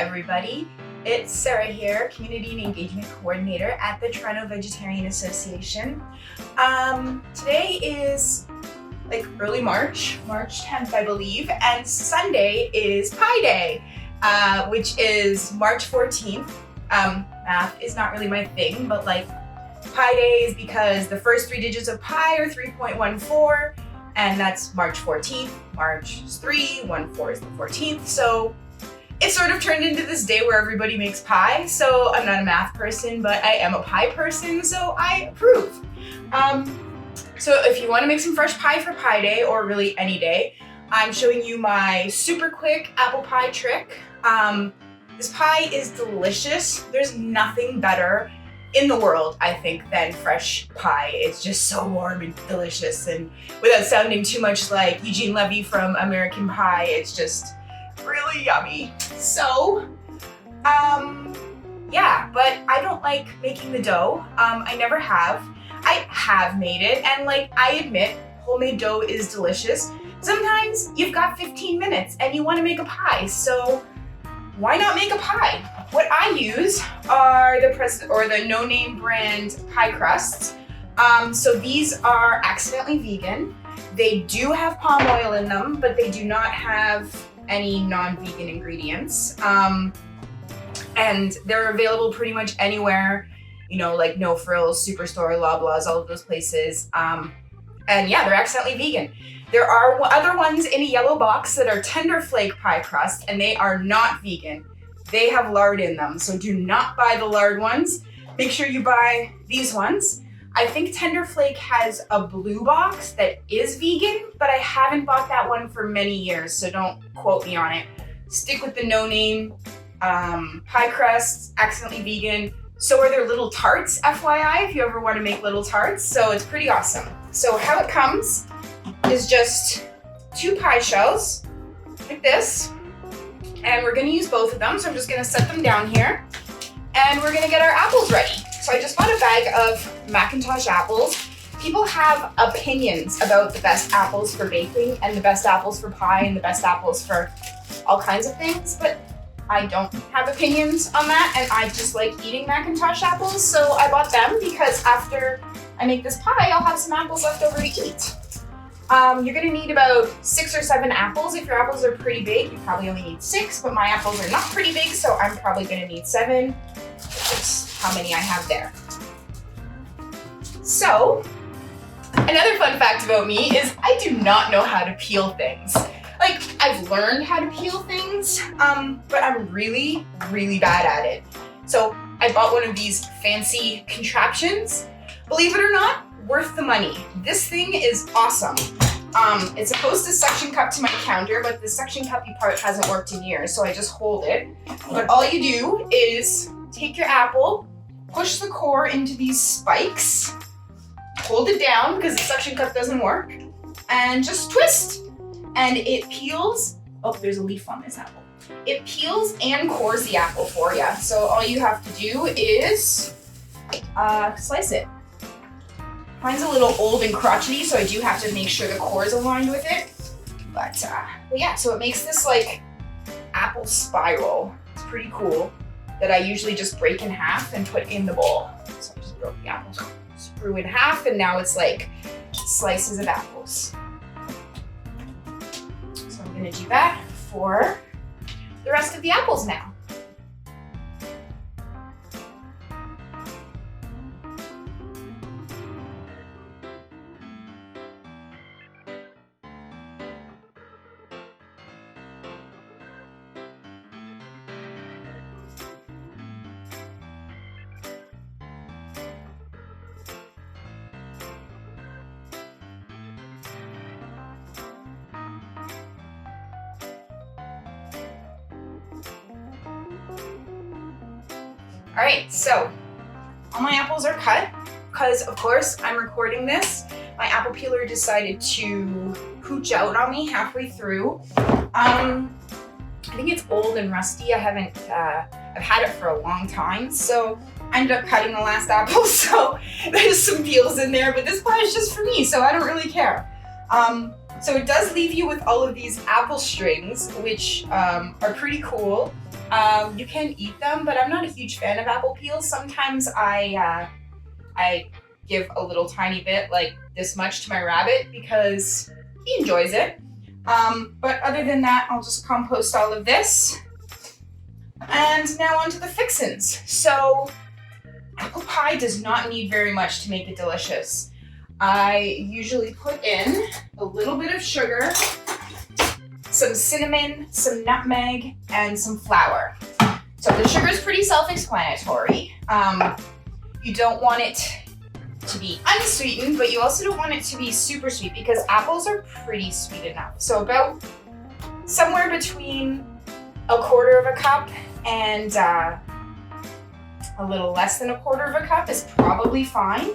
everybody. It's Sarah here, Community and Engagement Coordinator at the Toronto Vegetarian Association. Today is like early March 10th, I believe, and Sunday is Pi Day, which is March 14th. Math is not really my thing, but like Pi Day is because the first three digits of pi are 3.14, and that's March 14th. March is 3, 14 is the 14th, so it sort of turned into this day where everybody makes pie. So I'm not a math person, but I am a pie person, so I approve. So if you want to make some fresh pie for Pi Day, or really any day, I'm showing you my super quick apple pie trick. This pie is delicious. There's nothing better in the world, I think, than fresh pie. It's just so warm and delicious, and without sounding too much like Eugene Levy from American Pie, it's just really yummy. So, yeah, but I don't like making the dough. I never have. I have made it, and like, I admit, homemade dough is delicious. Sometimes you've got 15 minutes and you want to make a pie, so why not make a pie? What I use are the No Name brand pie crusts. So these are accidentally vegan. They do have palm oil in them, but they do not have any non-vegan ingredients. And they're available pretty much anywhere, you know, like No Frills, Superstore, Loblaws, all of those places. And yeah, they're accidentally vegan. There are other ones in a yellow box that are Tender Flake pie crust, and they are not vegan. They have lard in them, so do not buy the lard ones. Make sure you buy these ones. I think Tender Flake has a blue box that is vegan, but I haven't bought that one for many years, so don't quote me on it. Stick with the No Name pie crusts, accidentally vegan. So are their little tarts, FYI, if you ever want to make little tarts. So it's pretty awesome. So how it comes is just 2 pie shells, like this. And we're gonna use both of them, so I'm just gonna set them down here. And we're gonna get our apples ready. So I just bought a bag of Macintosh apples. People have opinions about the best apples for baking, and the best apples for pie, and the best apples for all kinds of things, but I don't have opinions on that, and I just like eating Macintosh apples, so I bought them because after I make this pie, I'll have some apples left over to eat. You're gonna need about 6 or 7 apples. If your apples are pretty big, you probably only need 6, but my apples are not pretty big, so I'm probably gonna need 7. That's how many I have there. So, another fun fact about me is I do not know how to peel things. Like, I've learned how to peel things, but I'm really, really bad at it. So I bought one of these fancy contraptions. Believe it or not, worth the money. This thing is awesome. It's supposed to suction cup to my counter, but the suction cuppy part hasn't worked in years, so I just hold it. But all you do is take your apple, push the core into these spikes, hold it down because the suction cup doesn't work, and just twist. And it peels. Oh, there's a leaf on this apple. It peels and cores the apple for you. So all you have to do is slice it. Mine's a little old and crotchety, so I do have to make sure the core is aligned with it. But yeah, so it makes this like apple spiral. It's pretty cool, that I usually just break in half and put in the bowl. So I just broke the apple screw in half, and now it's like slices of apples. So I'm gonna do that for the rest of the apples now. All right, so all my apples are cut because, of course, I'm recording this. My apple peeler decided to pooch out on me halfway through. I think it's old and rusty. I've had it for a long time, so I ended up cutting the last apple, so there's some peels in there, but this pie is just for me, so I don't really care. So it does leave you with all of these apple strings, which are pretty cool. You can eat them, but I'm not a huge fan of apple peels. Sometimes I give a little tiny bit, like this much, to my rabbit because he enjoys it. But other than that, I'll just compost all of this. And now onto the fixins. So apple pie does not need very much to make it delicious. I usually put in a little bit of sugar, some cinnamon, some nutmeg, and some flour. So the sugar is pretty self-explanatory. You don't want it to be unsweetened, but you also don't want it to be super sweet because apples are pretty sweet enough. So about somewhere between a quarter of a cup and a little less than a quarter of a cup is probably fine.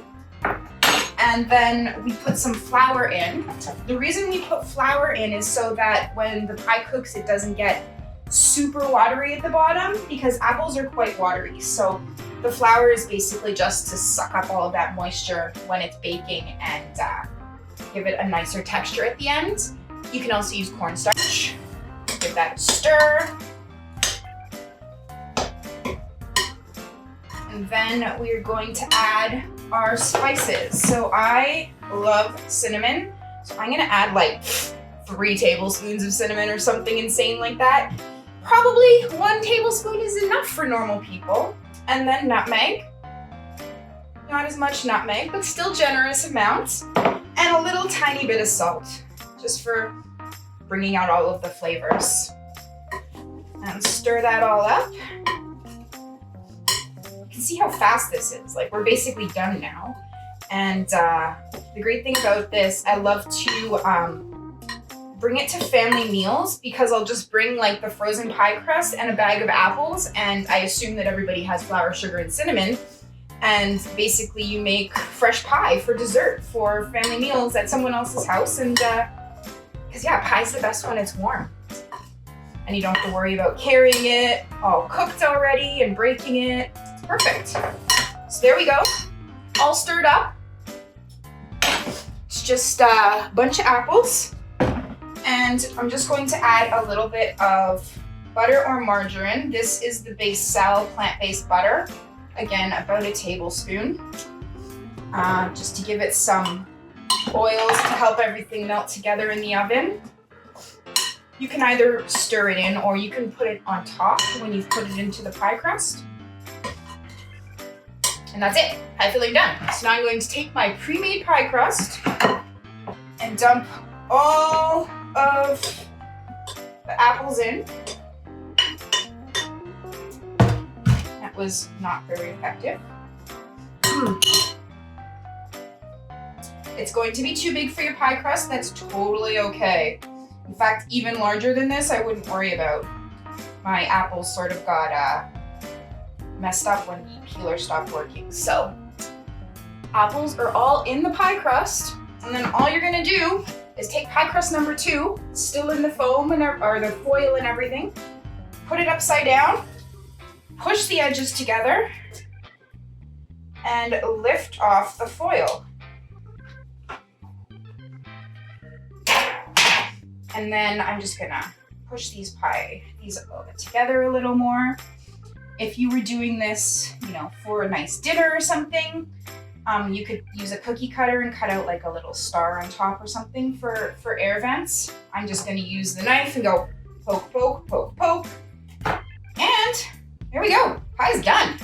And then we put some flour in. The reason we put flour in is so that when the pie cooks, it doesn't get super watery at the bottom because apples are quite watery. So the flour is basically just to suck up all of that moisture when it's baking and give it a nicer texture at the end. You can also use cornstarch. Give that a stir. And then we're going to add our spices. So I love cinnamon. So I'm gonna add like 3 tablespoons of cinnamon or something insane like that. Probably 1 tablespoon is enough for normal people. And then nutmeg. Not as much nutmeg, but still generous amounts. And a little tiny bit of salt, just for bringing out all of the flavors. And stir that all up. You can see how fast this is. Like, we're basically done now. And the great thing about this, I love to bring it to family meals because I'll just bring like the frozen pie crust and a bag of apples, and I assume that everybody has flour, sugar, and cinnamon. And basically you make fresh pie for dessert for family meals at someone else's house. And because yeah, pie's the best when it's warm. And you don't have to worry about carrying it all cooked already and breaking it. It's perfect. So there we go, all stirred up. It's just a bunch of apples. And I'm just going to add a little bit of butter or margarine. This is the Basil plant-based butter. Again, about a tablespoon. Just to give it some oils to help everything melt together in the oven. You can either stir it in or you can put it on top when you've put it into the pie crust. And that's it, pie filling done. So now I'm going to take my pre-made pie crust and dump all of the apples in. That was not very effective. It's going to be too big for your pie crust. That's totally okay. In fact, even larger than this, I wouldn't worry about. My apples sort of got messed up when the peeler stopped working. So, apples are all in the pie crust, and then all you're gonna do is take pie crust number 2, still in the foam and or the foil and everything, put it upside down, push the edges together, and lift off the foil. And then I'm just gonna push these together a little more. If you were doing this, for a nice dinner or something, you could use a cookie cutter and cut out like a little star on top or something for air vents. I'm just gonna use the knife and go poke, poke, poke, poke. And there we go, pie's done.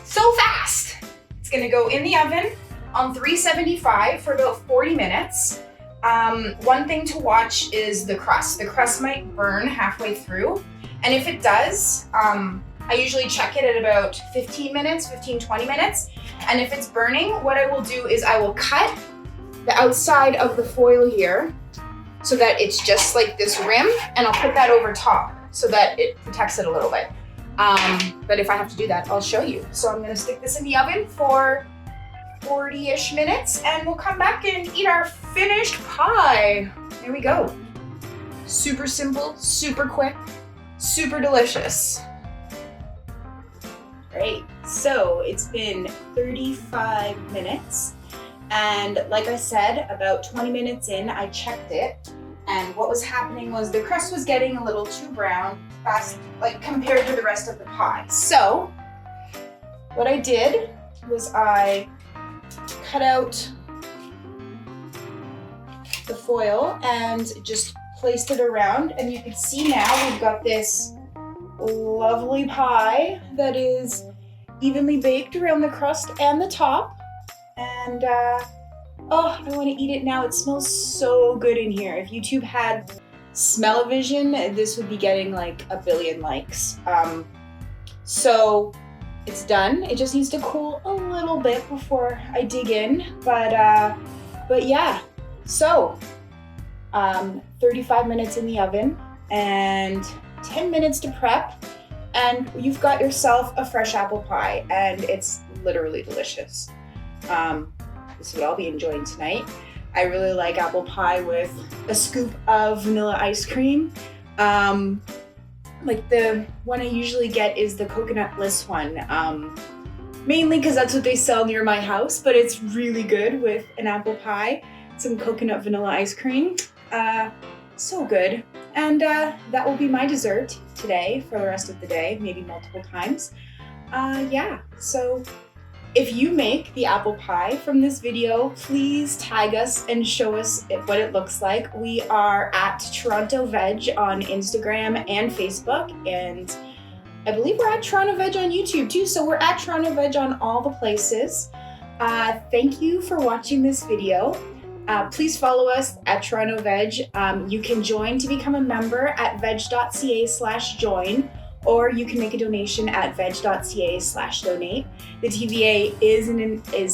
So fast. It's gonna go in the oven on 375 for about 40 minutes. One thing to watch is the crust. The crust might burn halfway through. And if it does, I usually check it at about 20 minutes. And if it's burning, what I will do is I will cut the outside of the foil here so that it's just like this rim, and I'll put that over top so that it protects it a little bit. But if I have to do that, I'll show you. So I'm gonna stick this in the oven for 40-ish minutes, and we'll come back and eat our finished pie. There we go. Super simple, super quick, super delicious. Great, so it's been 35 minutes And like I said, about 20 minutes in, I checked it. And what was happening was the crust was getting a little too brown fast, like compared to the rest of the pie. So what I did was I cut out the foil and just placed it around, and you can see now we've got this lovely pie that is evenly baked around the crust and the top. And oh, I want to eat it now. It smells so good in here. If YouTube had smell-o-vision, this would be getting like a billion likes. So it's done. It just needs to cool a little bit before I dig in. But yeah. So 35 minutes in the oven and 10 minutes to prep, and you've got yourself a fresh apple pie, and it's literally delicious. This is what I'll be enjoying tonight. I really like apple pie with a scoop of vanilla ice cream. Like the one I usually get is the coconut bliss one, mainly because that's what they sell near my house, but it's really good with an apple pie, some coconut vanilla ice cream. So good. And that will be my dessert today for the rest of the day, maybe multiple times. Yeah, so if you make the apple pie from this video, please tag us and show us what it looks like. We are at Toronto Veg on Instagram and Facebook, and I believe we're at Toronto Veg on YouTube too, so we're at Toronto Veg on all the places. Thank you for watching this video. Please follow us at Toronto Veg. You can join to become a member at veg.ca/join, or you can make a donation at veg.ca/donate. The TVA is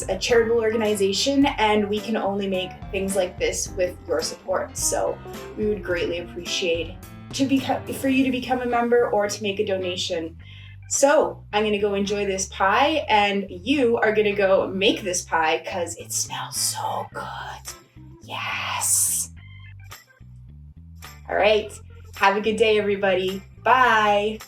a charitable organization, and we can only make things like this with your support. So we would greatly appreciate for you to become a member or to make a donation. So I'm gonna go enjoy this pie, and you are gonna go make this pie because it smells so good. Yes. All right. Have a good day, everybody. Bye.